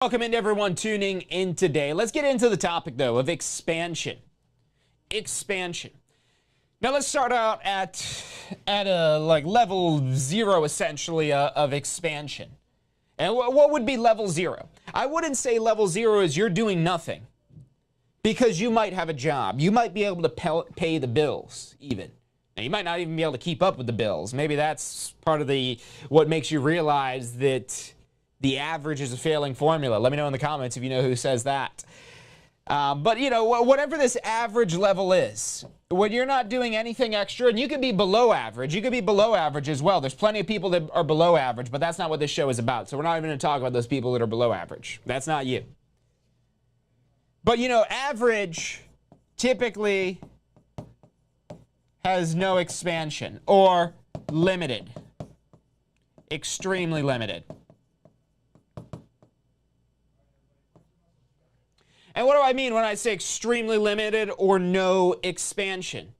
Welcome in everyone tuning in today. Let's get into the topic though of expansion. Expansion. Now let's start out at a level 0 essentially of expansion. And what would be level 0? I wouldn't say level 0 is you're doing nothing, because you might have a job. You might be able to pay the bills even. Now, you might not even be able to keep up with the bills. Maybe that's part of what makes you realize that the average is a failing formula. Let me know in the comments if you know who says that. But, you know, whatever this average level is, when you're not doing anything extra, and you could be below average. You could be below average as well. There's plenty of people that are below average, but that's not what this show is about. So we're not even going to talk about those people that are below average. That's not you. But, you know, average typically has no expansion, or limited, extremely limited. And what do I mean when I say extremely limited or no expansion?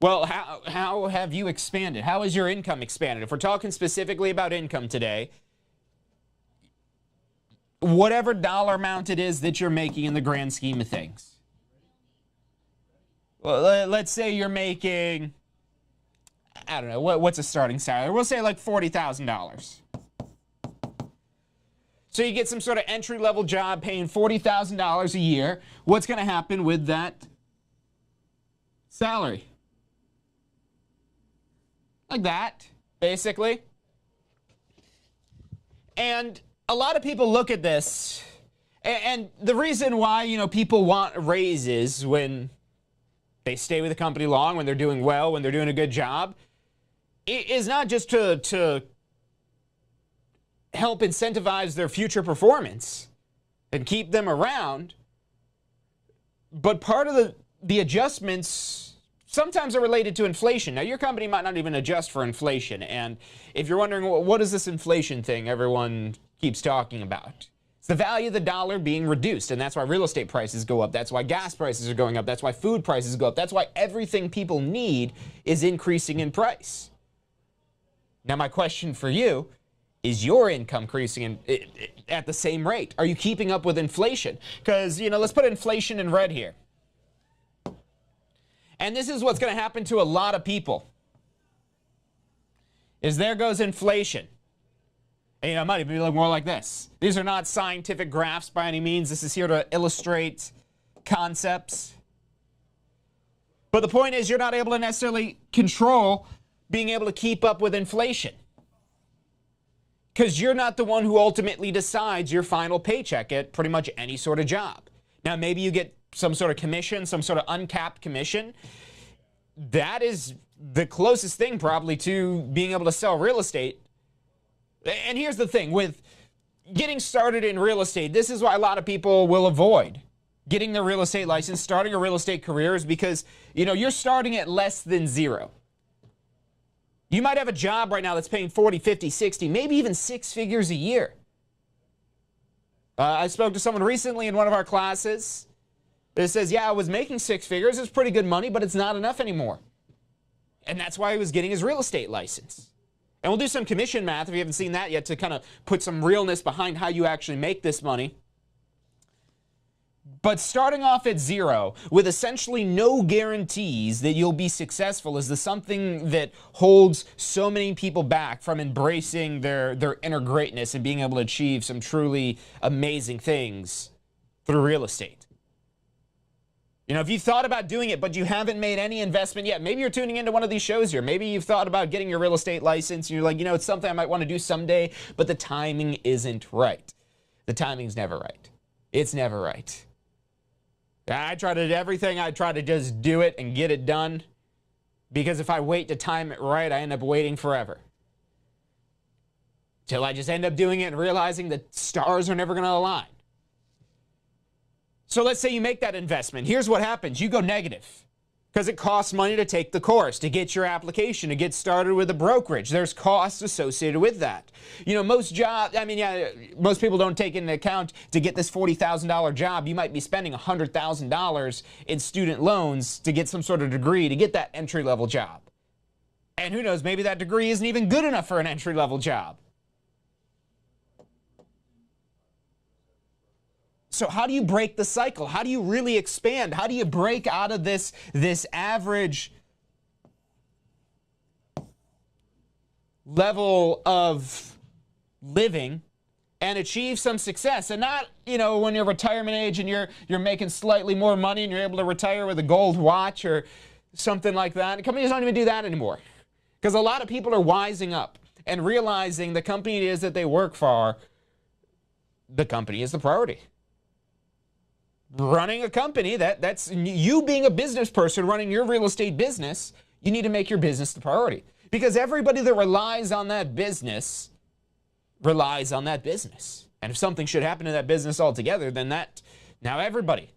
Well, how have you expanded? How has your income expanded? If we're talking specifically about income today, whatever dollar amount it is that you're making in the grand scheme of things. Well, let's say you're making, I don't know, what's a starting salary? We'll say like $40,000. So you get some sort of entry-level job paying $40,000 a year. What's going to happen with that salary? Like that, basically. And a lot of people look at this, and the reason why, you know, people want raises when they stay with the company long, when they're doing well, when they're doing a good job, is not just to help incentivize their future performance and keep them around, but part of the adjustments sometimes are related to inflation. Now, your company might not even adjust for inflation, and if you're wondering, well, what is this inflation thing everyone keeps talking about? It's the value of the dollar being reduced, and that's why real estate prices go up. That's why gas prices are going up. That's why food prices go up. That's why everything people need is increasing in price. Now, my question for you, is your income increasing at the same rate? Are you keeping up with inflation? Because, you know, let's put inflation in red here. And this is what's going to happen to a lot of people. Is there goes inflation. And, you know, it might even look more like this. These are not scientific graphs by any means. This is here to illustrate concepts. But the point is, you're not able to necessarily control being able to keep up with inflation, because you're not the one who ultimately decides your final paycheck at pretty much any sort of job. Now, maybe you get some sort of commission, some sort of uncapped commission. That is the closest thing probably to being able to sell real estate. And here's the thing, with getting started in real estate, this is why a lot of people will avoid getting their real estate license, starting a real estate career, is because, you know, you're starting at less than zero. You might have a job right now that's paying 40, 50, 60, maybe even 6 figures a year. I spoke to someone recently in one of our classes that says, yeah, I was making 6 figures. It's pretty good money, but it's not enough anymore. And that's why he was getting his real estate license. And we'll do some commission math, if you haven't seen that yet, to kind of put some realness behind how you actually make this money. But starting off at zero with essentially no guarantees that you'll be successful is something that holds so many people back from embracing their inner greatness and being able to achieve some truly amazing things through real estate. You know, if you thought about doing it, but you haven't made any investment yet, maybe you're tuning into one of these shows here. Maybe you've thought about getting your real estate license and you're like, you know, it's something I might want to do someday, but the timing isn't right. The timing's never right. It's never right. I tried everything. I tried to just do it and get it done, because if I wait to time it right, I end up waiting forever. Till I just end up doing it and realizing that stars are never going to align. So let's say you make that investment. Here's what happens. You go negative, because it costs money to take the course, to get your application, to get started with a brokerage. There's costs associated with that. You know, most people don't take into account, to get this $40,000 job, you might be spending $100,000 in student loans to get some sort of degree, to get that entry-level job. And who knows, maybe that degree isn't even good enough for an entry-level job. So how do you break the cycle? How do you really expand? How do you break out of this average level of living and achieve some success? And not, when you're retirement age and you're making slightly more money and you're able to retire with a gold watch or something like that. Companies don't even do that anymore, because a lot of people are wising up and realizing the company it is that they work for, the company is the priority. Running a company, that's you being a business person running your real estate business, you need to make your business the priority. Because everybody that relies on that business relies on that business. And if something should happen to that business altogether, then now everybody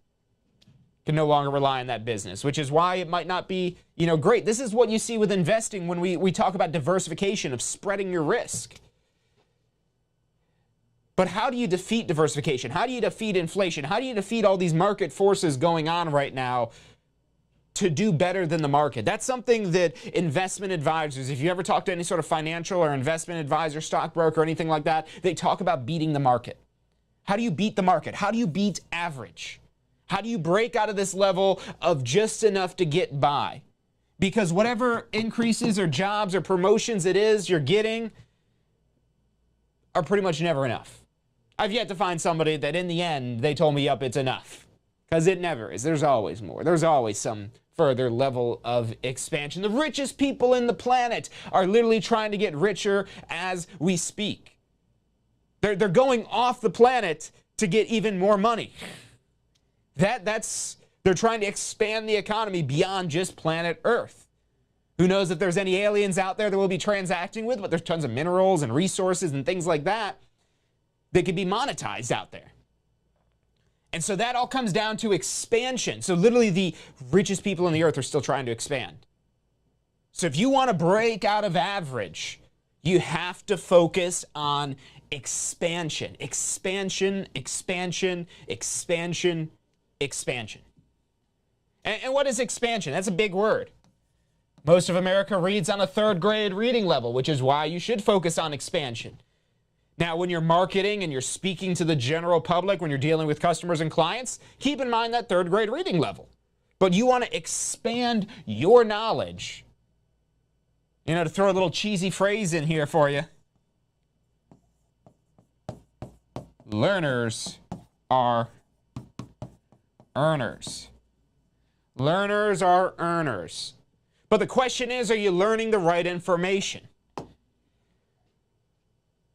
can no longer rely on that business, which is why it might not be, great. This is what you see with investing when we talk about diversification, of spreading your risk. But how do you defeat diversification? How do you defeat inflation? How do you defeat all these market forces going on right now to do better than the market? That's something that investment advisors, if you ever talk to any sort of financial or investment advisor, stockbroker, or anything like that, they talk about beating the market. How do you beat the market? How do you beat average? How do you break out of this level of just enough to get by? Because whatever increases or jobs or promotions it is you're getting are pretty much never enough. I've yet to find somebody that in the end they told me, yup, it's enough. Because it never is. There's always more. There's always some further level of expansion. The richest people in the planet are literally trying to get richer as we speak. They're going off the planet to get even more money. They're trying to expand the economy beyond just planet Earth. Who knows if there's any aliens out there that we'll be transacting with, but there's tons of minerals and resources and things like that could be monetized out there. And so that all comes down to expansion. So literally the richest people on the earth are still trying to expand. So if you want to break out of average, you have to focus on expansion. Expansion, expansion, expansion, expansion. And what is expansion? That's a big word. Most of America reads on a 3rd grade reading level, which is why you should focus on expansion. Now, when you're marketing and you're speaking to the general public, when you're dealing with customers and clients, keep in mind that 3rd grade reading level. But you want to expand your knowledge. To throw a little cheesy phrase in here for you. Learners are earners. Learners are earners. But the question is, are you learning the right information?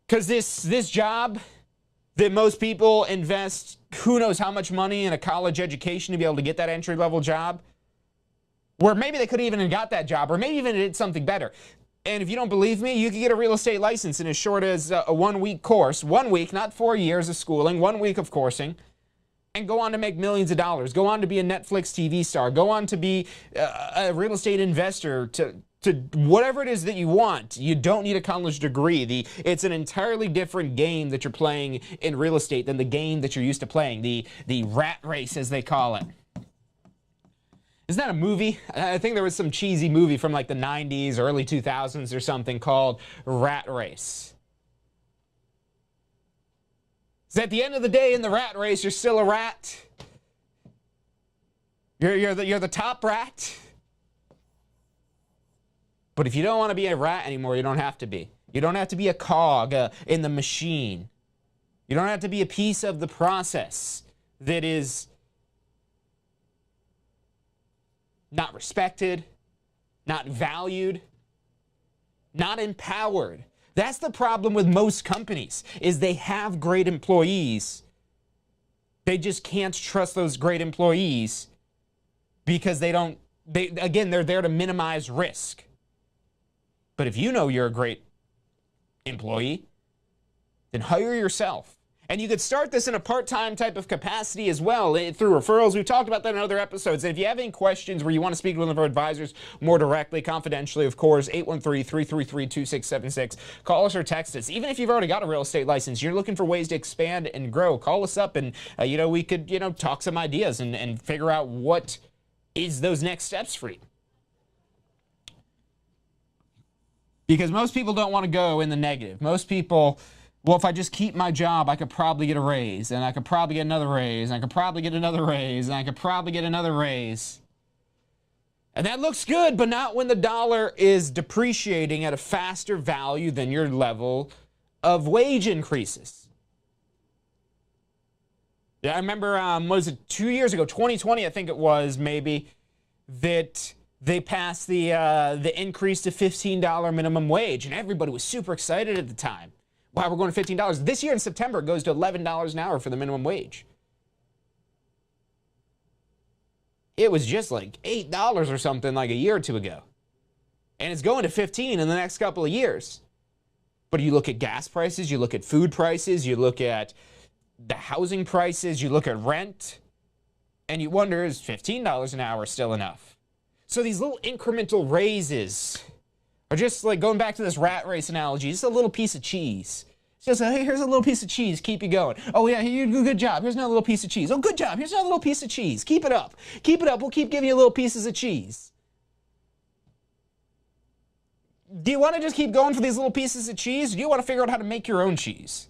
Because this job that most people invest who knows how much money in a college education to be able to get that entry-level job, where maybe they could have even got that job, or maybe even did something better. And if you don't believe me, you can get a real estate license in as short as a 1-week course. 1 week, not 4 years of schooling, 1 week of coursing, and go on to make millions of dollars. Go on to be a Netflix TV star. Go on to be a real estate investor, to whatever it is that you want. You don't need a college degree. It's an entirely different game that you're playing in real estate than the game that you're used to playing. The rat race, as they call it. Isn't that a movie? I think there was some cheesy movie from like the 90s, early 2000s or something called Rat Race. So at the end of the day, in the rat race, you're still a rat. You're the top rat. But if you don't want to be a rat anymore, you don't have to be. You don't have to be a cog in the machine. You don't have to be a piece of the process that is not respected, not valued, not empowered. That's the problem with most companies, is they have great employees. They just can't trust those great employees because they're there to minimize risk. But if you know you're a great employee, then hire yourself. And you could start this in a part-time type of capacity as well, through referrals. We've talked about that in other episodes. And if you have any questions where you want to speak to one of our advisors more directly, confidentially, of course, 813-333-2676. Call us or text us. Even if you've already got a real estate license, you're looking for ways to expand and grow, call us up and, we could, talk some ideas and figure out what is those next steps for you. Because most people don't want to go in the negative. Most people well, if I just keep my job, I could probably get a raise, and I could probably get another raise, and I could probably get another raise, and I could probably get another raise. And that looks good, but not when the dollar is depreciating at a faster value than your level of wage increases. Yeah, I remember, what was it, 2 years ago, 2020, I think it was, maybe, that they passed the increase to $15 minimum wage, and everybody was super excited at the time. Wow, we're going to $15. This year in September, it goes to $11 an hour for the minimum wage. It was just like $8 or something like a year or two ago. And it's going to $15 in the next couple of years. But you look at gas prices, you look at food prices, you look at the housing prices, you look at rent, and you wonder, is $15 an hour still enough? So these little incremental raises are just like going back to this rat race analogy, just a little piece of cheese. It's just, hey, here's a little piece of cheese, keep you going. Oh yeah, you do a good job, here's another little piece of cheese. Oh, good job, here's another little piece of cheese. Keep it up, we'll keep giving you little pieces of cheese. Do you want to just keep going for these little pieces of cheese, or do you want to figure out how to make your own cheese?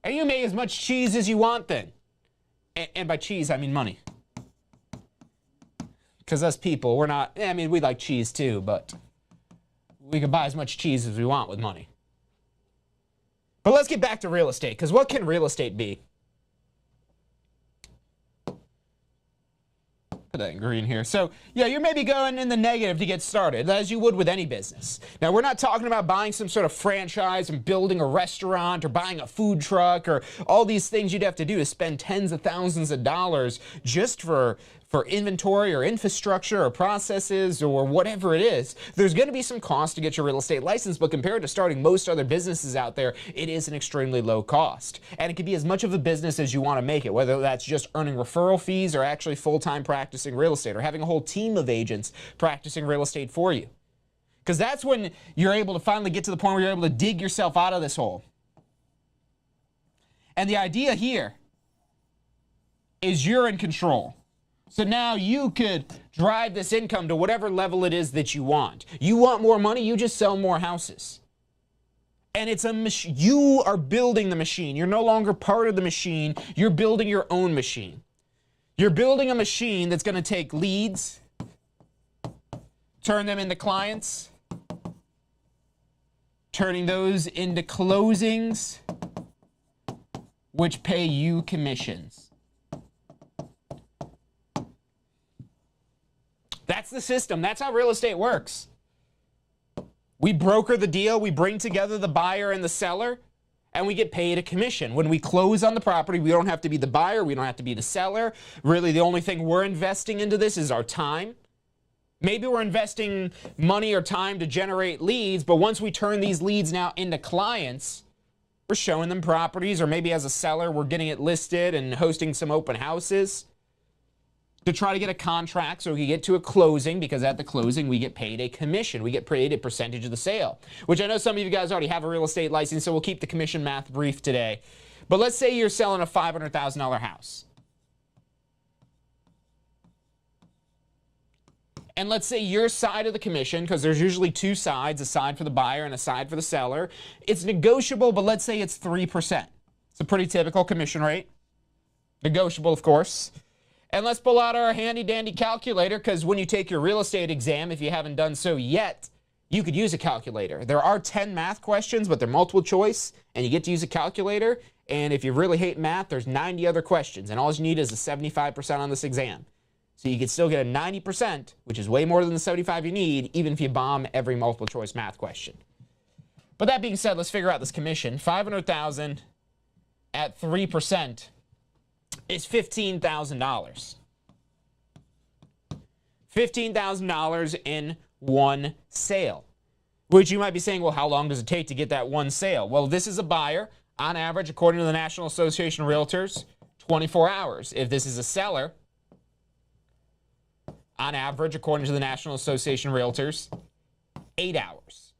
And you make as much cheese as you want then. And by cheese, I mean money. Because us people, we're not, I mean, we like cheese too, but we can buy as much cheese as we want with money. But let's get back to real estate, because what can real estate be? Put that in green here. So, yeah, you're maybe going in the negative to get started, as you would with any business. Now, we're not talking about buying some sort of franchise and building a restaurant or buying a food truck or all these things you'd have to do to spend tens of thousands of dollars just for inventory or infrastructure or processes or whatever it is. There's going to be some cost to get your real estate license, but compared to starting most other businesses out there, it is an extremely low cost. And it can be as much of a business as you want to make it, whether that's just earning referral fees or actually full-time practicing real estate or having a whole team of agents practicing real estate for you. Because that's when you're able to finally get to the point where you're able to dig yourself out of this hole. And the idea here is you're in control. So now you could drive this income to whatever level it is that you want. You want more money, you just sell more houses. And it's a machine. You are building the machine. You're no longer part of the machine. You're building your own machine. You're building a machine that's going to take leads, turn them into clients, turning those into closings, which pay you commissions. That's the system. That's how real estate works. We broker the deal. We bring together the buyer and the seller, and we get paid a commission. When we close on the property, we don't have to be the buyer. We don't have to be the seller. Really, the only thing we're investing into this is our time. Maybe we're investing money or time to generate leads, but once we turn these leads now into clients, we're showing them properties, or maybe as a seller, we're getting it listed and hosting some open houses to try to get a contract so we can get to a closing, because at the closing we get paid a commission. We get paid a percentage of the sale, which I know some of you guys already have a real estate license, so we'll keep the commission math brief today. But let's say you're selling a $500,000 house. And let's say your side of the commission, because there's usually two sides, a side for the buyer and a side for the seller, it's negotiable, but let's say it's 3%. It's a pretty typical commission rate. Negotiable, of course. And let's pull out our handy-dandy calculator, because when you take your real estate exam, if you haven't done so yet, you could use a calculator. There are 10 math questions, but they're multiple choice, and you get to use a calculator. And if you really hate math, there's 90 other questions, and all you need is a 75% on this exam. So you could still get a 90%, which is way more than the 75 you need, even if you bomb every multiple choice math question. But that being said, let's figure out this commission. $500,000 at 3%. Is $15,000. $15,000 in one sale. Which you might be saying, well, how long does it take to get that one sale? Well, this is a buyer, on average, according to the National Association of Realtors, 24 hours. If this is a seller, on average, according to the National Association of Realtors, 8 hours.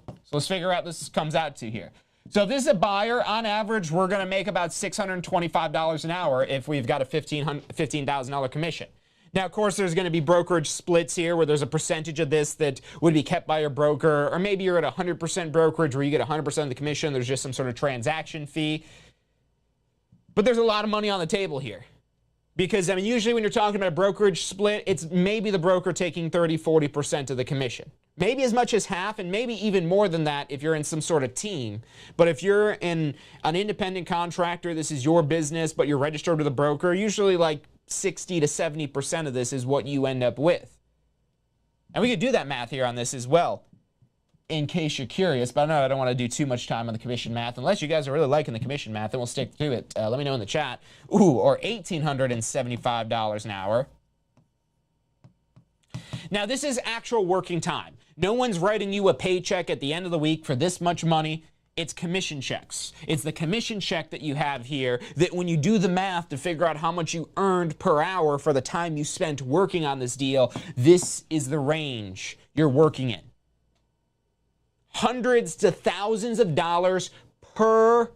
So let's figure out what this comes out to here. So if this is a buyer, on average, we're going to make about $625 an hour if we've got a $15,000 commission. Now, of course, there's going to be brokerage splits here where there's a percentage of this that would be kept by your broker, or maybe you're at 100% brokerage where you get 100% of the commission. There's just some sort of transaction fee. But there's a lot of money on the table here. Because, I mean, usually when you're talking about a brokerage split, it's maybe the broker taking 30, 40% of the commission. Maybe as much as half, and maybe even more than that if you're in some sort of team. But if you're in an independent contractor, this is your business, but you're registered with a broker, usually like 60 to 70% of this is what you end up with. And we could do that math here on this as well, in case you're curious. But no, I don't want to do too much time on the commission math. Unless you guys are really liking the commission math, then we'll stick to it. Let me know in the chat. Ooh, or $1,875 an hour. Now, this is actual working time. No one's writing you a paycheck at the end of the week for this much money. It's commission checks. It's the commission check that you have here that when you do the math to figure out how much you earned per hour for the time you spent working on this deal, this is the range you're working in. Hundreds to thousands of dollars per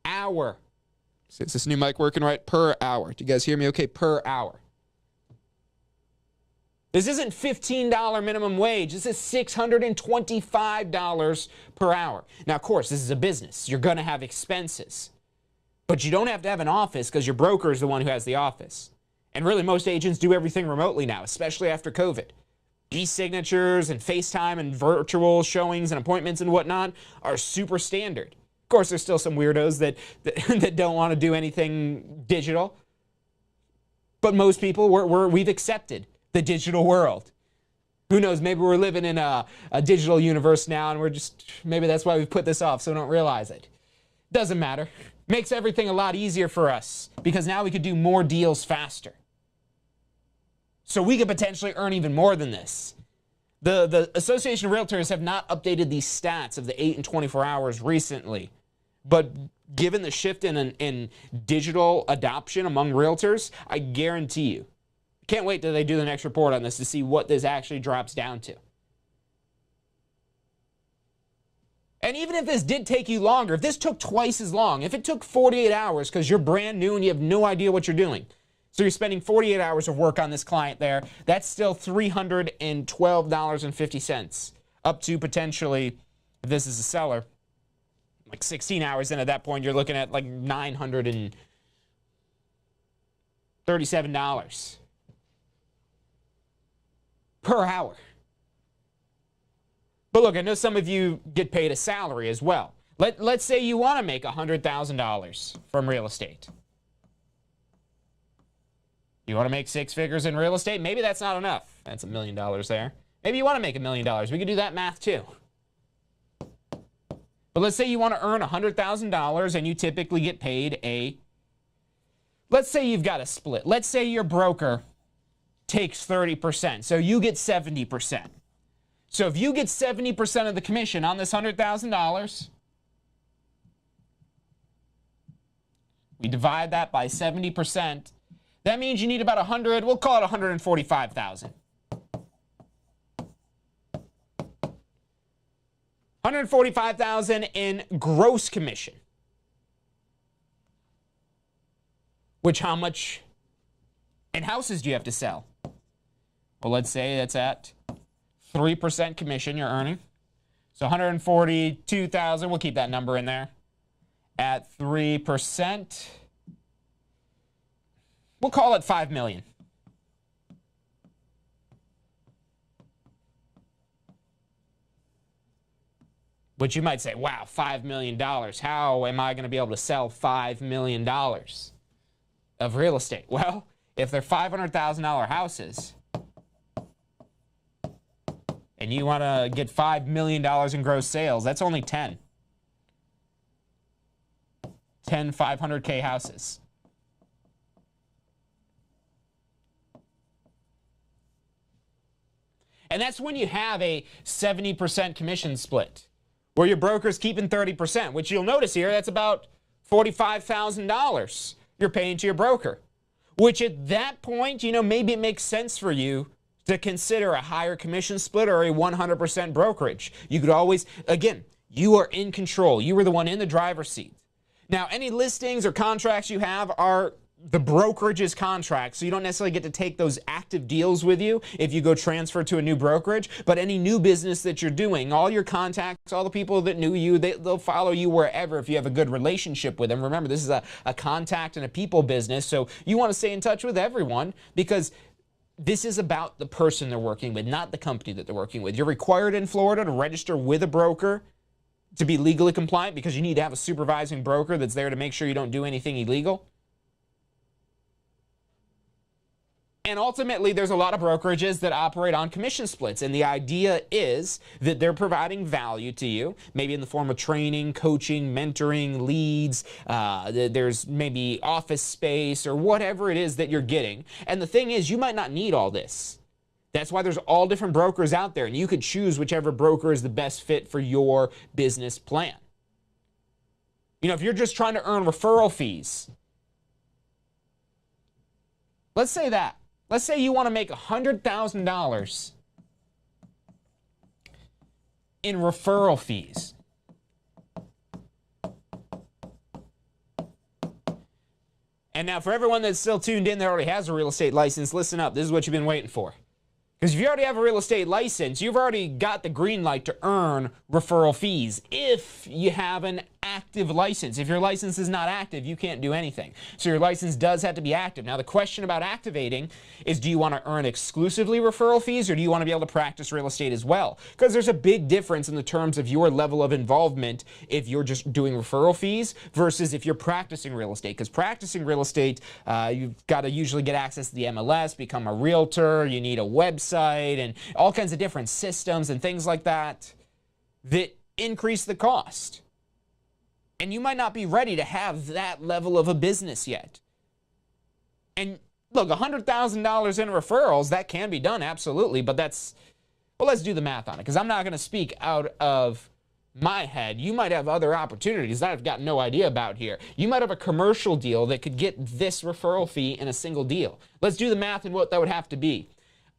hour. Is this new mic working right? Per hour. Do you guys hear me okay? Per hour. This isn't $15 minimum wage. This is $625 per hour. Now, of course, this is a business. You're going to have expenses. But you don't have to have an office because your broker is the one who has the office. And really, most agents do everything remotely now, especially after COVID. E-signatures and FaceTime and virtual showings and appointments and whatnot are super standard. Of course, there's still some weirdos that don't want to do anything digital. But most people, we've accepted the digital world. Who knows, maybe we're living in a digital universe now and maybe that's why we've put this off so we don't realize it. Doesn't matter. Makes everything a lot easier for us because now we could do more deals faster. So we could potentially earn even more than this. The Association of Realtors have not updated these stats of the 8 and 24 hours recently. But given the shift in digital adoption among realtors, I guarantee you, can't wait till they do the next report on this to see what this actually drops down to. And even if this did take you longer, if this took twice as long, if it took 48 hours because you're brand new and you have no idea what you're doing, so you're spending 48 hours of work on this client there, that's still $312.50, up to potentially, if this is a seller, like 16 hours in at that point, you're looking at like $937 per hour. But look, I know some of you get paid a salary as well. Let's say you want to make $100,000 from real estate. You want to make 6 figures in real estate? Maybe that's not enough. That's $1 million there. Maybe you want to make $1 million. We could do that math too. But let's say you want to earn $100,000 and you typically get paid let's say you've got a split. Let's say your broker takes 30%, so you get 70%. So if you get 70% of the commission on this $100,000, we divide that by 70%. That means you need about we'll call it $145,000. $145,000 in gross commission. Which how much in houses do you have to sell? Well, let's say that's at 3% commission you're earning. So $142,000, we'll keep that number in there. At 3%, we'll call it $5 million. Which you might say, wow, $5 million. How am I going to be able to sell $5 million of real estate? Well, if they're $500,000 houses, and you want to get $5 million in gross sales, that's only 10 500K houses. And that's when you have a 70% commission split, where your broker's keeping 30%, which you'll notice here, that's about $45,000 you're paying to your broker. Which at that point, maybe it makes sense for you to consider a higher commission split or a 100% brokerage. You could always, again, you are in control. You were the one in the driver's seat. Now, any listings or contracts you have are the brokerage's contract, so you don't necessarily get to take those active deals with you if you go transfer to a new brokerage, but any new business that you're doing, all your contacts, all the people that knew you, they'll follow you wherever if you have a good relationship with them. Remember, this is a contact and a people business, so you want to stay in touch with everyone because this is about the person they're working with, not the company that they're working with. You're required in Florida to register with a broker to be legally compliant because you need to have a supervising broker that's there to make sure you don't do anything illegal. And ultimately, there's a lot of brokerages that operate on commission splits. And the idea is that they're providing value to you, maybe in the form of training, coaching, mentoring, leads. There's maybe office space or whatever it is that you're getting. And the thing is, you might not need all this. That's why there's all different brokers out there. And you could choose whichever broker is the best fit for your business plan. You know, if you're just trying to earn referral fees, let's say that. Let's say you want to make $100,000 in referral fees. And now for everyone that's still tuned in that already has a real estate license, listen up. This is what you've been waiting for. Because if you already have a real estate license, you've already got the green light to earn referral fees if you have an active license. If your license is not active, you can't do anything. So your license does have to be active. Now the question about activating is, do you want to earn exclusively referral fees or do you want to be able to practice real estate as well? Because there's a big difference in the terms of your level of involvement if you're just doing referral fees versus if you're practicing real estate. Because practicing real estate, you've got to usually get access to the MLS, become a realtor, you need a website, and all kinds of different systems and things like that that increase the cost. And you might not be ready to have that level of a business yet. And look, $100,000 in referrals, that can be done, absolutely, but that's, well, let's do the math on it, because I'm not going to speak out of my head. You might have other opportunities that I've got no idea about here. You might have a commercial deal that could get this referral fee in a single deal. Let's do the math and what that would have to be.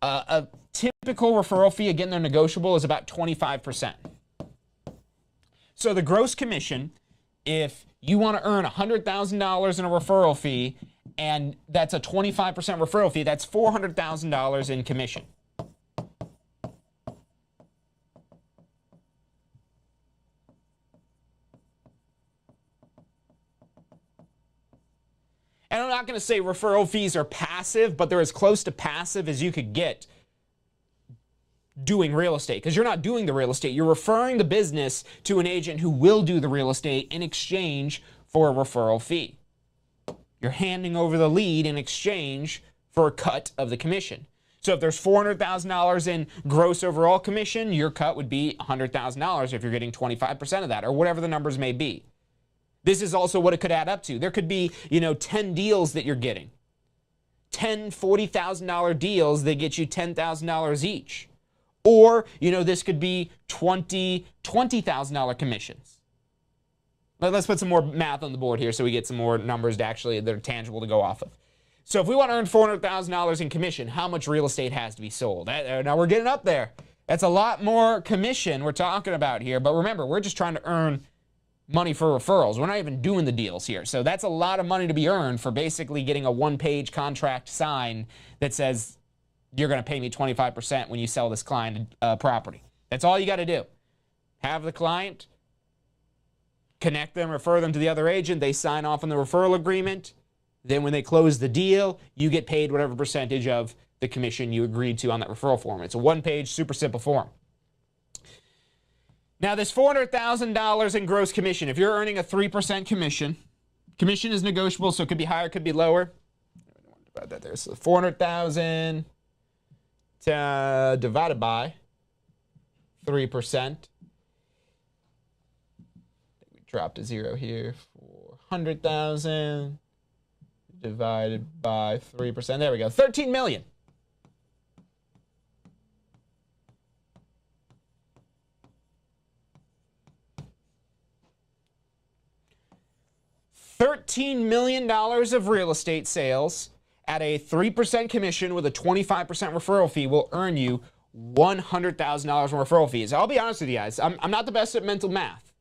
A typical referral fee, again, they're negotiable, is about 25%. So the gross commission, if you want to earn $100,000 in a referral fee, and that's a 25% referral fee, that's $400,000 in commission. And I'm not going to say referral fees are passive, but they're as close to passive as you could get doing real estate, because you're not doing the real estate. You're referring the business to an agent who will do the real estate in exchange for a referral fee. You're handing over the lead in exchange for a cut of the commission. So if there's $400,000 in gross overall commission, your cut would be $100,000 if you're getting 25% of that, or whatever the numbers may be. This is also what it could add up to. There could be, 10 deals that you're getting. 10 $40,000 deals that get you $10,000 each. Or, this could be 20 $20,000 commissions. Let's put some more math on the board here so we get some more numbers that are tangible to go off of. So if we want to earn $400,000 in commission, how much real estate has to be sold? Now we're getting up there. That's a lot more commission we're talking about here. But remember, we're just trying to earn money for referrals. We're not even doing the deals here. So that's a lot of money to be earned for basically getting a one-page contract sign that says you're going to pay me 25% when you sell this client property. That's all you got to do. Have the client, connect them, refer them to the other agent. They sign off on the referral agreement. Then when they close the deal, you get paid whatever percentage of the commission you agreed to on that referral form. It's a one-page, super simple form. Now, this $400,000 in gross commission, if you're earning a 3% commission, commission is negotiable, so it could be higher, it could be lower. I don't want to divide that there. So $400,000 divided by 3%. We drop to 0 here. 400,000 divided by 3%. There we go. 13 million. $13 million of real estate sales at a 3% commission with a 25% referral fee will earn you $100,000 in referral fees. I'll be honest with you guys, I'm not the best at mental math.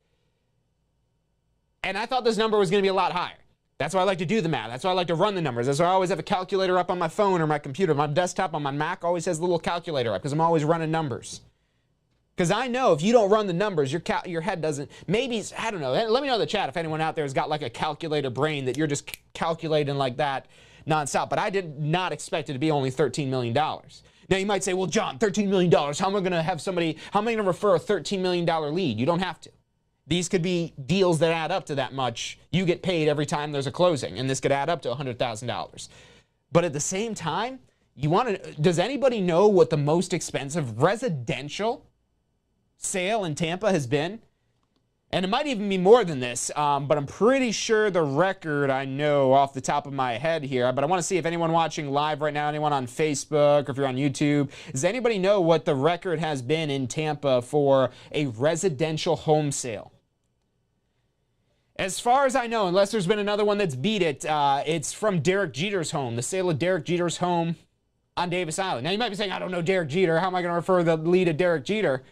And I thought this number was going to be a lot higher. That's why I like to do the math. That's why I like to run the numbers. That's why I always have a calculator up on my phone or my computer. My desktop on my Mac always has a little calculator up because I'm always running numbers. Because I know if you don't run the numbers, your head doesn't, maybe, I don't know. Let me know in the chat if anyone out there has got like a calculator brain that you're just calculating like that nonstop. But I did not expect it to be only $13 million. Now you might say, well, John, $13 million, how am I going to have somebody, how am I going to refer a $13 million lead? You don't have to. These could be deals that add up to that much. You get paid every time there's a closing, and this could add up to $100,000. But at the same time, does anybody know what the most expensive residential sale in Tampa has been? And it might even be more than this, but I'm pretty sure the record I know off the top of my head here. But I want to see if anyone watching live right now, anyone on Facebook, or if you're on YouTube, does anybody know what the record has been in Tampa for a residential home sale? As far as I know, unless there's been another one that's beat it, it's from Derek Jeter's home, the sale of Derek Jeter's home on Davis Island. Now, you might be saying, I don't know Derek Jeter. How am I going to refer the lead to Derek Jeter?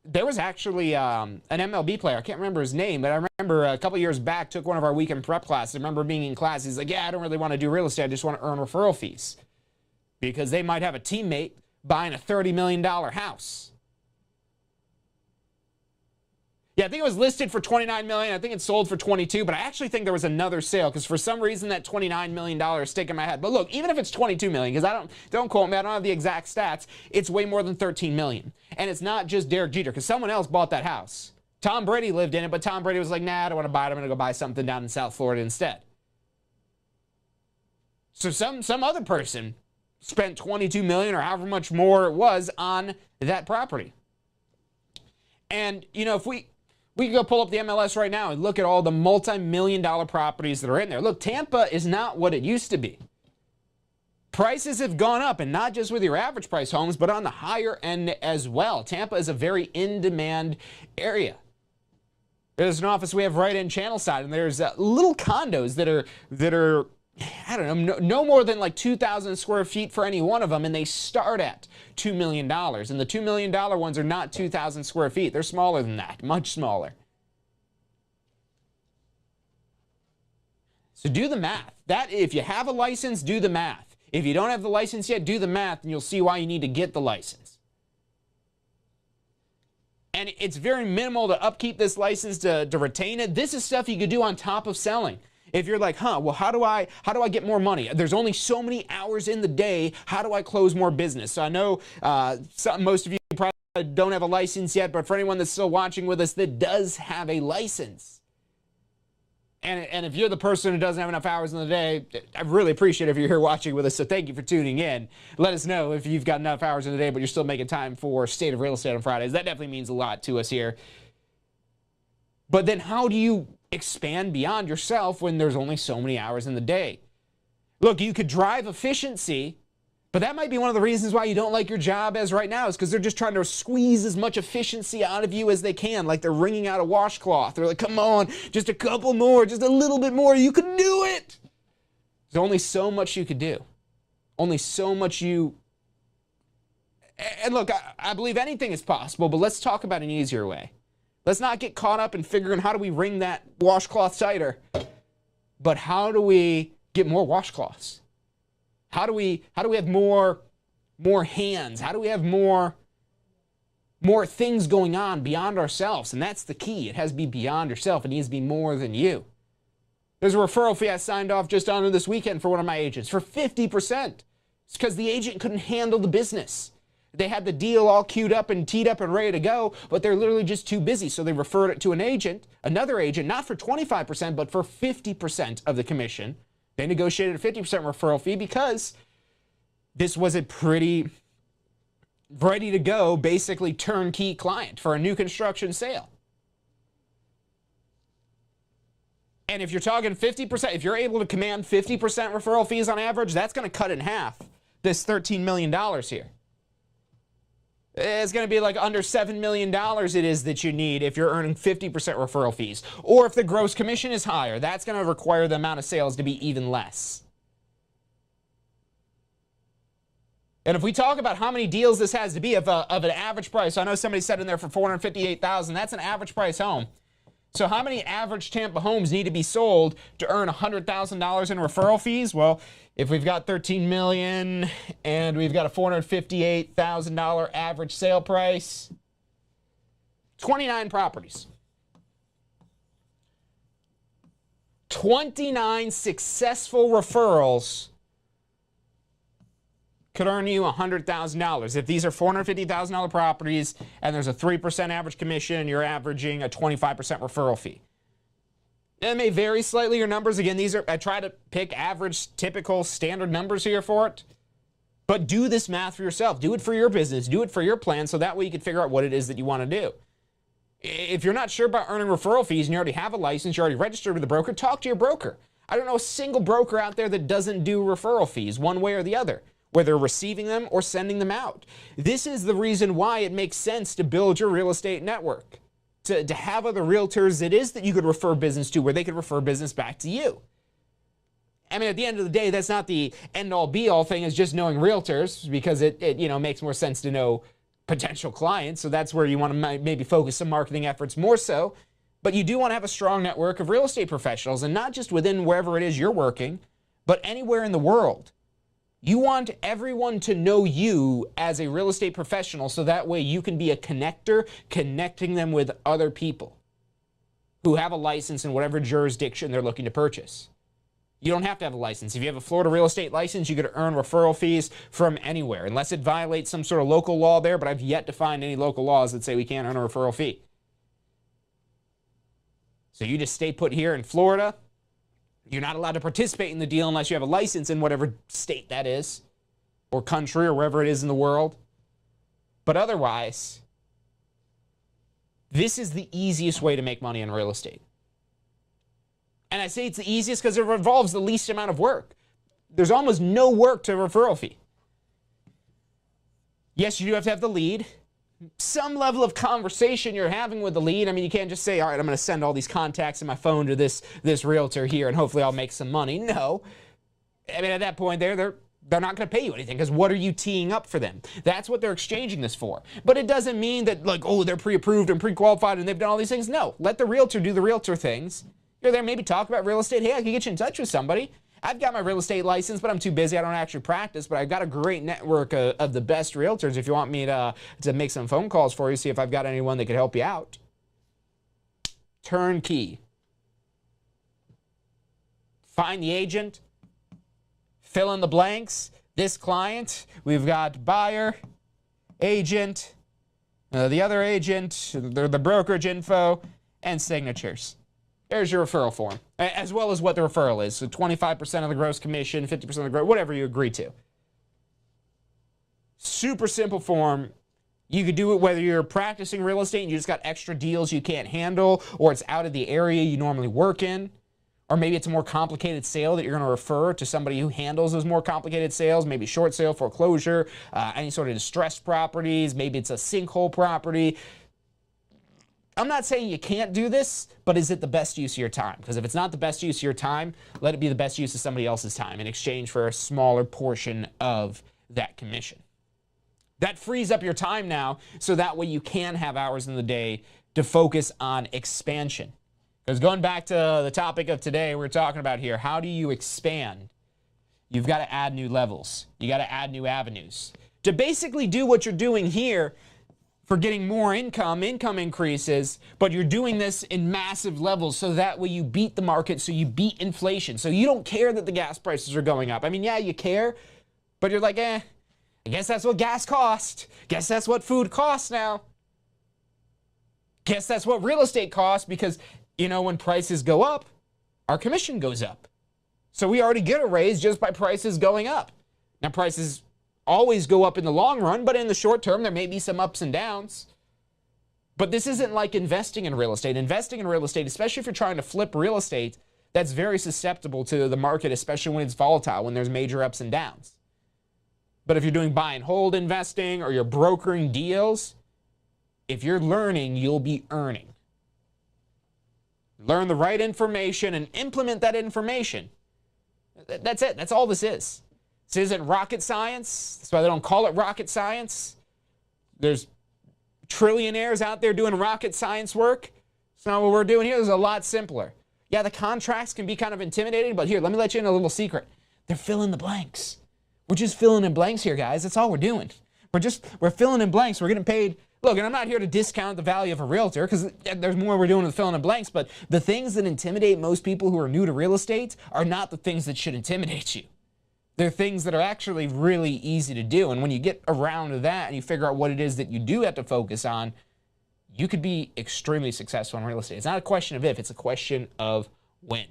There was actually an MLB player. I can't remember his name, but I remember a couple years back, took one of our weekend prep classes. I remember being in class. He's like, yeah, I don't really want to do real estate. I just want to earn referral fees. Because they might have a teammate buying a $30 million house. Yeah, I think it was listed for $29 million. I think it sold for $22, but I actually think there was another sale because for some reason that $29 million is sticking in my head. But look, even if it's $22 million, because don't quote me, I don't have the exact stats, it's way more than $13 million. And it's not just Derek Jeter because someone else bought that house. Tom Brady lived in it, but Tom Brady was like, nah, I don't want to buy it. I'm going to go buy something down in South Florida instead. So some other person spent $22 million or however much more it was on that property. And, you know, if we can go pull up the MLS right now and look at all the multi-million-dollar properties that are in there. Look, Tampa is not what it used to be. Prices have gone up, and not just with your average price homes, but on the higher end as well. Tampa is a very in-demand area. There's an office we have right in Channelside, and there's little condos that are I don't know, no more than like 2,000 square feet for any one of them, and they start at $2 million. And the $2 million ones are not 2,000 square feet. They're smaller than that, much smaller. So do the math. If you have a license, do the math. If you don't have the license yet, do the math, and you'll see why you need to get the license. And it's very minimal to upkeep this license to retain it. This is stuff you could do on top of selling. If you're like, well, how do I get more money? There's only so many hours in the day. How do I close more business? So I know most of you probably don't have a license yet, but for anyone that's still watching with us that does have a license, and if you're the person who doesn't have enough hours in the day, I really appreciate it if you're here watching with us, so thank you for tuning in. Let us know if you've got enough hours in the day, but you're still making time for State of Real Estate on Fridays. That definitely means a lot to us here. But then how do you expand beyond yourself when there's only so many hours in the day? Look, you could drive efficiency, but that might be one of the reasons why you don't like your job as right now is because they're just trying to squeeze as much efficiency out of you as they can, like they're wringing out a washcloth. They're like, come on, just a couple more, just a little bit more, you can do it. There's only so much you could do. Only so much you... And look, I believe anything is possible, but let's talk about an easier way. Let's not get caught up in figuring how do we wring that washcloth tighter, but how do we get more washcloths? How do we have more hands? How do we have more things going on beyond ourselves? And that's the key. It has to be beyond yourself. It needs to be more than you. There's a referral fee I signed off just on this weekend for one of my agents for 50%. It's because the agent couldn't handle the business. They had the deal all queued up and teed up and ready to go, but they're literally just too busy. So they referred it to an agent, another agent, not for 25%, but for 50% of the commission. They negotiated a 50% referral fee because this was a pretty ready to go, basically turnkey client for a new construction sale. And if you're talking 50%, if you're able to command 50% referral fees on average, that's going to cut in half this $13 million here. It's going to be like under $7 million it is that you need if you're earning 50% referral fees. Or if the gross commission is higher, that's going to require the amount of sales to be even less. And if we talk about how many deals this has to be of an average price, I know somebody said in there for $458,000, that's an average price home. So how many average Tampa homes need to be sold to earn $100,000 in referral fees? Well, if we've got $13 million and we've got a $458,000 average sale price, 29 properties. 29 successful referrals could earn you $100,000. If these are $450,000 properties and there's a 3% average commission, you're averaging a 25% referral fee. It may vary slightly, your numbers. Again, I try to pick average, typical, standard numbers here for it. But do this math for yourself. Do it for your business. Do it for your plan so that way you can figure out what it is that you want to do. If you're not sure about earning referral fees and you already have a license, you're already registered with a broker, talk to your broker. I don't know a single broker out there that doesn't do referral fees one way or the other, whether receiving them or sending them out. This is the reason why it makes sense to build your real estate network. To have other realtors it is that you could refer business to where they could refer business back to you. I mean, at the end of the day, that's not the end-all be-all thing, is just knowing realtors, because it makes more sense to know potential clients. So that's where you want to maybe focus some marketing efforts more so. But you do want to have a strong network of real estate professionals, and not just within wherever it is you're working, but anywhere in the world. You want everyone to know you as a real estate professional so that way you can be a connector, connecting them with other people who have a license in whatever jurisdiction they're looking to purchase. You don't have to have a license. If you have a Florida real estate license, you could earn referral fees from anywhere, unless it violates some sort of local law there, but I've yet to find any local laws that say we can't earn a referral fee. So you just stay put here in Florida. You're not allowed to participate in the deal unless you have a license in whatever state that is, or country, or wherever it is in the world. But otherwise, this is the easiest way to make money in real estate. And I say it's the easiest because it involves the least amount of work. There's almost no work to a referral fee. Yes, you do have to have the lead. Some level of conversation you're having with the lead. I mean, you can't just say, all right, I'm going to send all these contacts in my phone to this realtor here and hopefully I'll make some money. No. I mean, at that point, they're not going to pay you anything, because what are you teeing up for them? That's what they're exchanging this for. But it doesn't mean that, like, oh, they're pre-approved and pre-qualified and they've done all these things. No. Let the realtor do the realtor things. You're there, maybe talk about real estate. Hey, I can get you in touch with somebody. I've got my real estate license, but I'm too busy. I don't actually practice, but I've got a great network of the best realtors. If you want me to make some phone calls for you, see if I've got anyone that could help you out. Turnkey. Find the agent. Fill in the blanks. This client, we've got buyer, agent, the other agent, the brokerage info, and signatures. There's your referral form, as well as what the referral is. So 25% of the gross commission, 50% of the gross, whatever you agree to. Super simple form. You could do it whether you're practicing real estate and you just got extra deals you can't handle, or it's out of the area you normally work in, or maybe it's a more complicated sale that you're going to refer to somebody who handles those more complicated sales, maybe short sale, foreclosure, any sort of distressed properties, maybe it's a sinkhole property. I'm not saying you can't do this, but is it the best use of your time? Because if it's not the best use of your time, let it be the best use of somebody else's time in exchange for a smaller portion of that commission. That frees up your time now, so that way you can have hours in the day to focus on expansion. Because going back to the topic of today, we're talking about here, how do you expand? You've got to add new levels. You got to add new avenues. To basically do what you're doing here, for getting more income increases, but you're doing this in massive levels so that way you beat the market, so you beat inflation. So you don't care that the gas prices are going up. I mean, yeah, you care, but you're like, I guess that's what gas cost. Guess that's what food costs now. Guess that's what real estate costs, because, when prices go up, our commission goes up. So we already get a raise just by prices going up. Now, prices always go up in the long run, but in the short term, there may be some ups and downs. But this isn't like investing in real estate. Investing in real estate, especially if you're trying to flip real estate, that's very susceptible to the market, especially when it's volatile, when there's major ups and downs. But if you're doing buy and hold investing, or you're brokering deals, if you're learning, you'll be earning. Learn the right information and implement that information. That's it. That's all this is. This isn't rocket science. That's why they don't call it rocket science. There's trillionaires out there doing rocket science work. It's not what we're doing here. It's a lot simpler. Yeah, the contracts can be kind of intimidating, but here, let me let you in a little secret. They're filling the blanks. We're just filling in blanks here, guys. That's all we're doing. We're filling in blanks. We're getting paid. Look, and I'm not here to discount the value of a realtor because there's more we're doing with filling in blanks, but the things that intimidate most people who are new to real estate are not the things that should intimidate you. They're things that are actually really easy to do. And when you get around to that and you figure out what it is that you do have to focus on, you could be extremely successful in real estate. It's not a question of if, it's a question of when.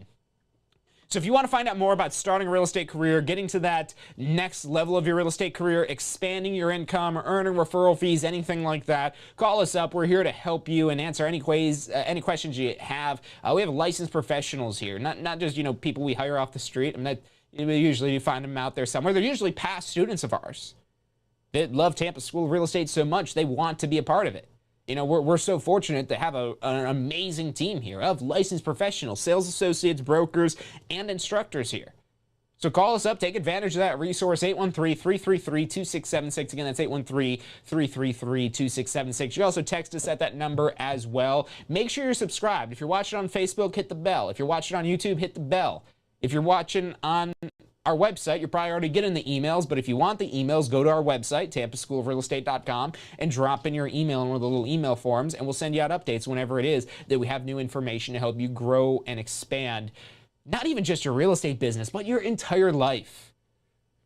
So if you want to find out more about starting a real estate career, getting to that next level of your real estate career, expanding your income, or earning referral fees, anything like that, call us up. We're here to help you and answer any questions you have. We have licensed professionals here, not just people we hire off the street. I mean, usually you find them out there somewhere. They're usually past students of ours. They love Tampa School of Real Estate so much they want to be a part of it. We're so fortunate to have an amazing team here of licensed professionals, sales associates, brokers, and instructors here. So call us up, take advantage of that resource, 813-333-2676. Again, that's 813-333-2676. You can also text us at that number as well. Make sure you're subscribed. If you're watching on Facebook, hit the bell. If you're watching on YouTube, hit the bell. If you're watching on our website, you're probably already getting the emails, but if you want the emails, go to our website, tampaschoolofrealestate.com, and drop in your email in one of the little email forms, and we'll send you out updates whenever it is that we have new information to help you grow and expand, not even just your real estate business, but your entire life.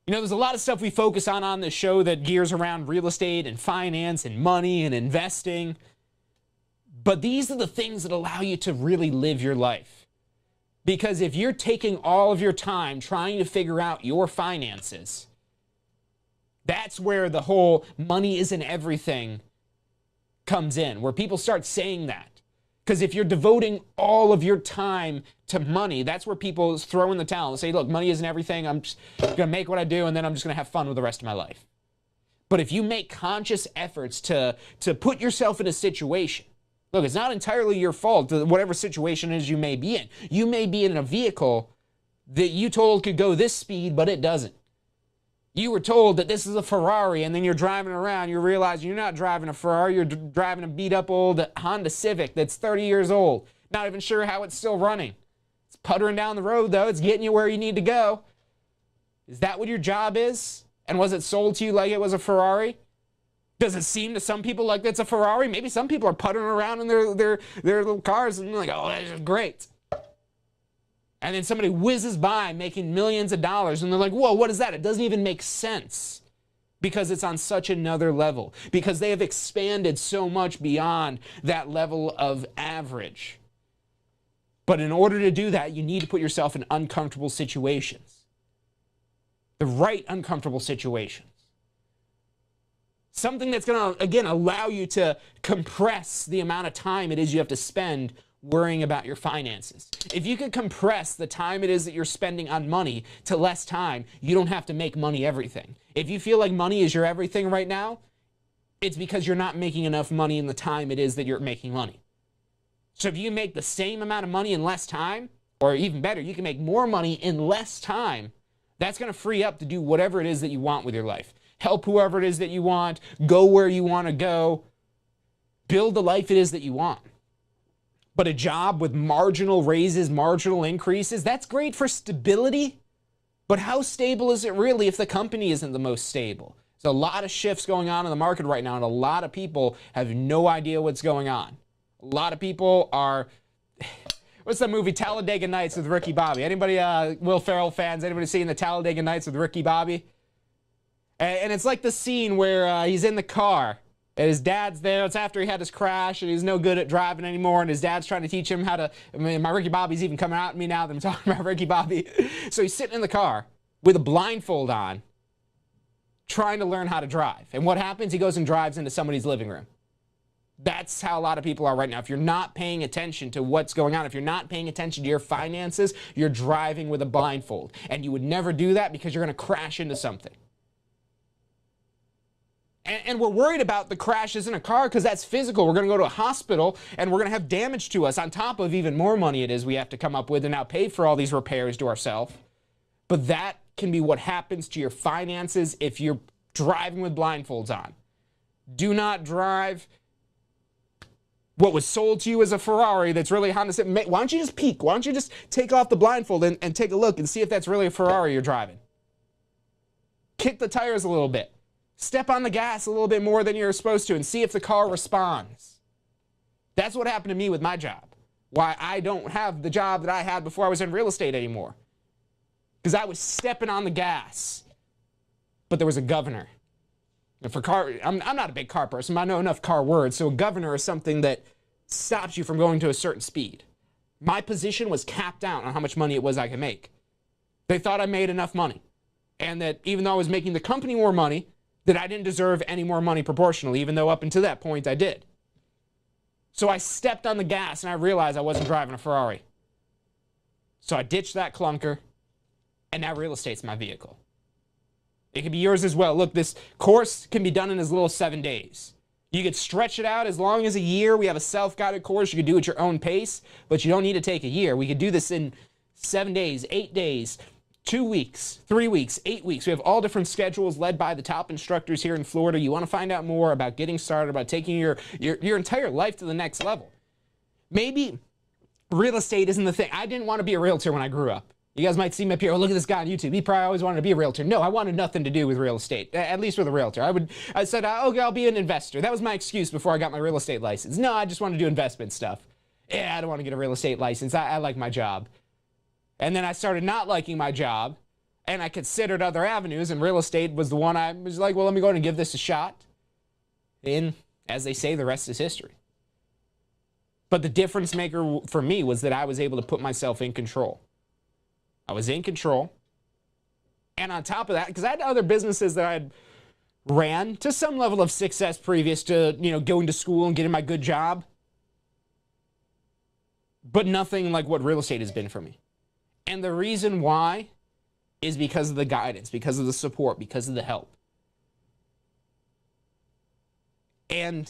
There's a lot of stuff we focus on this show that gears around real estate and finance and money and investing, but these are the things that allow you to really live your life. Because if you're taking all of your time trying to figure out your finances, that's where the whole money isn't everything comes in, where people start saying that. Because if you're devoting all of your time to money, that's where people throw in the towel and say, look, money isn't everything. I'm just going to make what I do, and then I'm just going to have fun with the rest of my life. But if you make conscious efforts to put yourself in a situation, look, it's not entirely your fault, whatever situation it is you may be in. You may be in a vehicle that you told could go this speed, but it doesn't. You were told that this is a Ferrari, and then you're driving around, you realize you're not driving a Ferrari, you're driving a beat-up old Honda Civic that's 30 years old. Not even sure how it's still running. It's puttering down the road, though. It's getting you where you need to go. Is that what your job is? And was it sold to you like it was a Ferrari? Does it seem to some people like it's a Ferrari? Maybe some people are puttering around in their little cars and they're like, oh, that's great. And then somebody whizzes by making millions of dollars and they're like, whoa, what is that? It doesn't even make sense because it's on such another level, because they have expanded so much beyond that level of average. But in order to do that, you need to put yourself in uncomfortable situations, the right uncomfortable situations. Something that's going to, again, allow you to compress the amount of time it is you have to spend worrying about your finances. If you could compress the time it is that you're spending on money to less time, you don't have to make money everything. If you feel like money is your everything right now, it's because you're not making enough money in the time it is that you're making money. So if you can make the same amount of money in less time, or even better, you can make more money in less time, that's going to free up to do whatever it is that you want with your life. Help whoever it is that you want, go where you want to go, build the life it is that you want. But a job with marginal raises, marginal increases, that's great for stability, but how stable is it really if the company isn't the most stable? There's a lot of shifts going on in the market right now, and a lot of people have no idea what's going on. A lot of people are... What's that movie, Talladega Nights with Ricky Bobby? Anybody, Will Ferrell fans, anybody seen the Talladega Nights with Ricky Bobby? And it's like the scene where he's in the car, and his dad's there. It's after he had his crash, and he's no good at driving anymore, and his dad's trying to teach him how to... I mean, my Ricky Bobby's even coming out at me now that I'm talking about Ricky Bobby. So he's sitting in the car with a blindfold on, trying to learn how to drive. And what happens? He goes and drives into somebody's living room. That's how a lot of people are right now. If you're not paying attention to what's going on, if you're not paying attention to your finances, you're driving with a blindfold. And you would never do that because you're going to crash into something. And we're worried about the crashes in a car because that's physical. We're going to go to a hospital and we're going to have damage to us on top of even more money it is we have to come up with and now pay for all these repairs to ourselves. But that can be what happens to your finances if you're driving with blindfolds on. Do not drive what was sold to you as a Ferrari that's really a Honda Civic. Why don't you just peek? Why don't you just take off the blindfold and take a look and see if that's really a Ferrari you're driving? Kick the tires a little bit. Step on the gas a little bit more than you're supposed to and see if the car responds. That's what happened to me with my job. Why I don't have the job that I had before I was in real estate anymore. Because I was stepping on the gas. But there was a governor. And for car, I'm not a big car person, but I know enough car words. So a governor is something that stops you from going to a certain speed. My position was capped out on how much money it was I could make. They thought I made enough money. And that even though I was making the company more money, that I didn't deserve any more money proportionally, even though up until that point I did. So I stepped on the gas and I realized I wasn't driving a Ferrari. So I ditched that clunker, and now real estate's my vehicle. It can be yours as well. Look, this course can be done in as little as 7 days. You could stretch it out as long as a year. We have a self-guided course. You could do it at your own pace, but you don't need to take a year. We could do this in 7 days, 8 days, 2 weeks, 3 weeks, 8 weeks. We have all different schedules led by the top instructors here in Florida. You want to find out more about getting started, about taking your entire life to the next level. Maybe real estate isn't the thing. I didn't want to be a realtor when I grew up. You guys might see me up here, oh, look at this guy on YouTube. He probably always wanted to be a realtor. No, I wanted nothing to do with real estate, at least with a realtor. I said, okay, I'll be an investor. That was my excuse before I got my real estate license. No, I just want to do investment stuff. Yeah, I don't want to get a real estate license. I like my job. And then I started not liking my job, and I considered other avenues, and real estate was the one I was like, well, let me go and give this a shot. And as they say, the rest is history. But the difference maker for me was that I was able to put myself in control. I was in control. And on top of that, because I had other businesses that I had ran to some level of success previous to, going to school and getting my good job. But nothing like what real estate has been for me. And the reason why is because of the guidance, because of the support, because of the help. And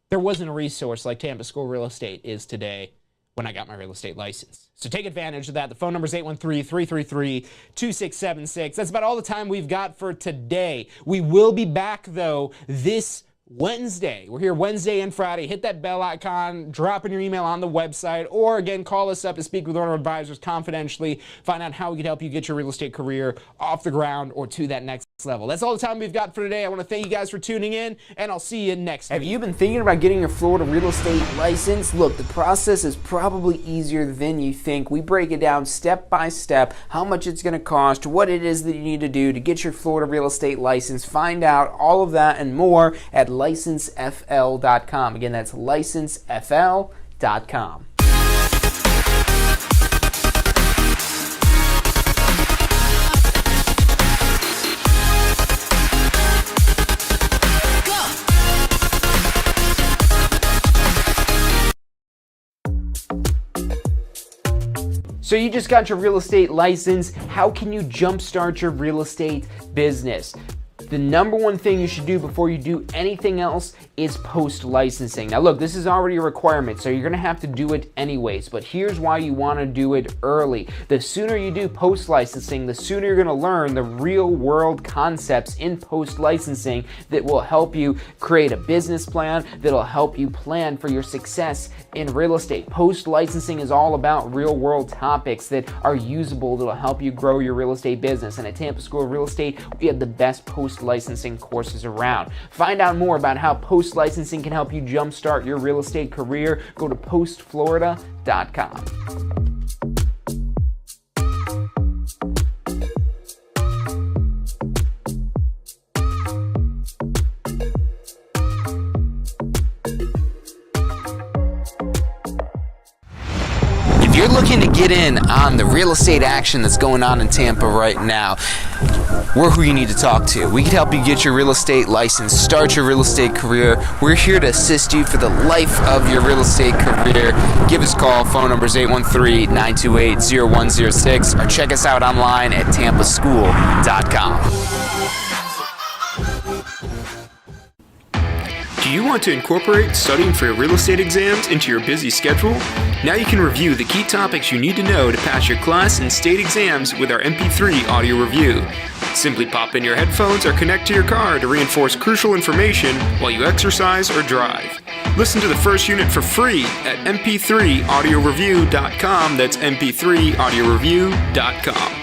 there wasn't a resource like Tampa School Real Estate is today when I got my real estate license. So take advantage of that. The phone number is 813-333-2676. That's about all the time we've got for today. We will be back, though, this Wednesday. We're here Wednesday and Friday. Hit that bell icon, drop in your email on the website, or again, call us up to speak with one of our advisors confidentially, find out how we can help you get your real estate career off the ground or to that next level. That's all the time we've got for today. I want to thank you guys for tuning in, and I'll see you next week. Have you been thinking about getting your Florida real estate license? Look, the process is probably easier than you think. We break it down step by step, how much it's going to cost, what it is that you need to do to get your Florida real estate license. Find out all of that and more at licensefl.com. Again, that's licensefl.com. So you just got your real estate license. How can you jumpstart your real estate business? The number one thing you should do before you do anything else is post-licensing. Now look, this is already a requirement, so you're gonna have to do it anyways, but here's why you wanna do it early. The sooner you do post-licensing, the sooner you're gonna learn the real world concepts in post-licensing that will help you create a business plan, that'll help you plan for your success in real estate. Post-licensing is all about real world topics that are usable, that'll help you grow your real estate business. And at Tampa School of Real Estate, we have the best post-licensing courses around. Find out more about how post-licensing can help you jumpstart your real estate career. Go to postflorida.com. If you're looking to get in on the real estate action that's going on in Tampa right now, we're who you need to talk to. We can help you get your real estate license, start your real estate career. We're here to assist you for the life of your real estate career. Give us a call. Phone number is 813-928-0106, or check us out online at tampaschool.com. Do Do you want to incorporate studying for your real estate exams into your busy schedule? Now you can review the key topics you need to know to pass your class and state exams with our MP3 audio review. Simply pop in your headphones or connect to your car to reinforce crucial information while you exercise or drive. Listen to the first unit for free at mp3audioreview.com. That's mp3audioreview.com.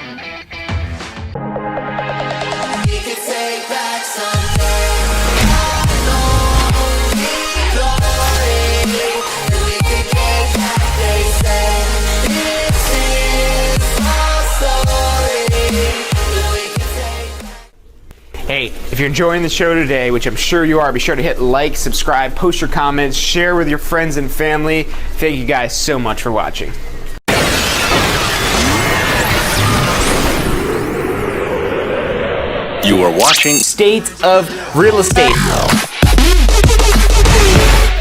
Hey, if you're enjoying the show today, which I'm sure you are, be sure to hit like, subscribe, post your comments, share with your friends and family. Thank you guys so much for watching. You are watching State of Real Estate.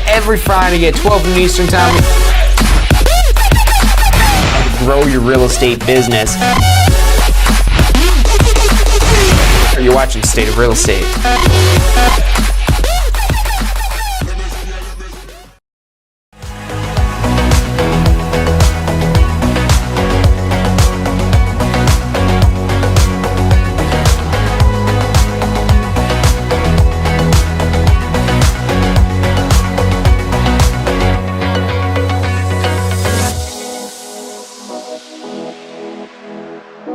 Every Friday at 12 noon Eastern Time. Grow your real estate business. You're watching State of Real Estate.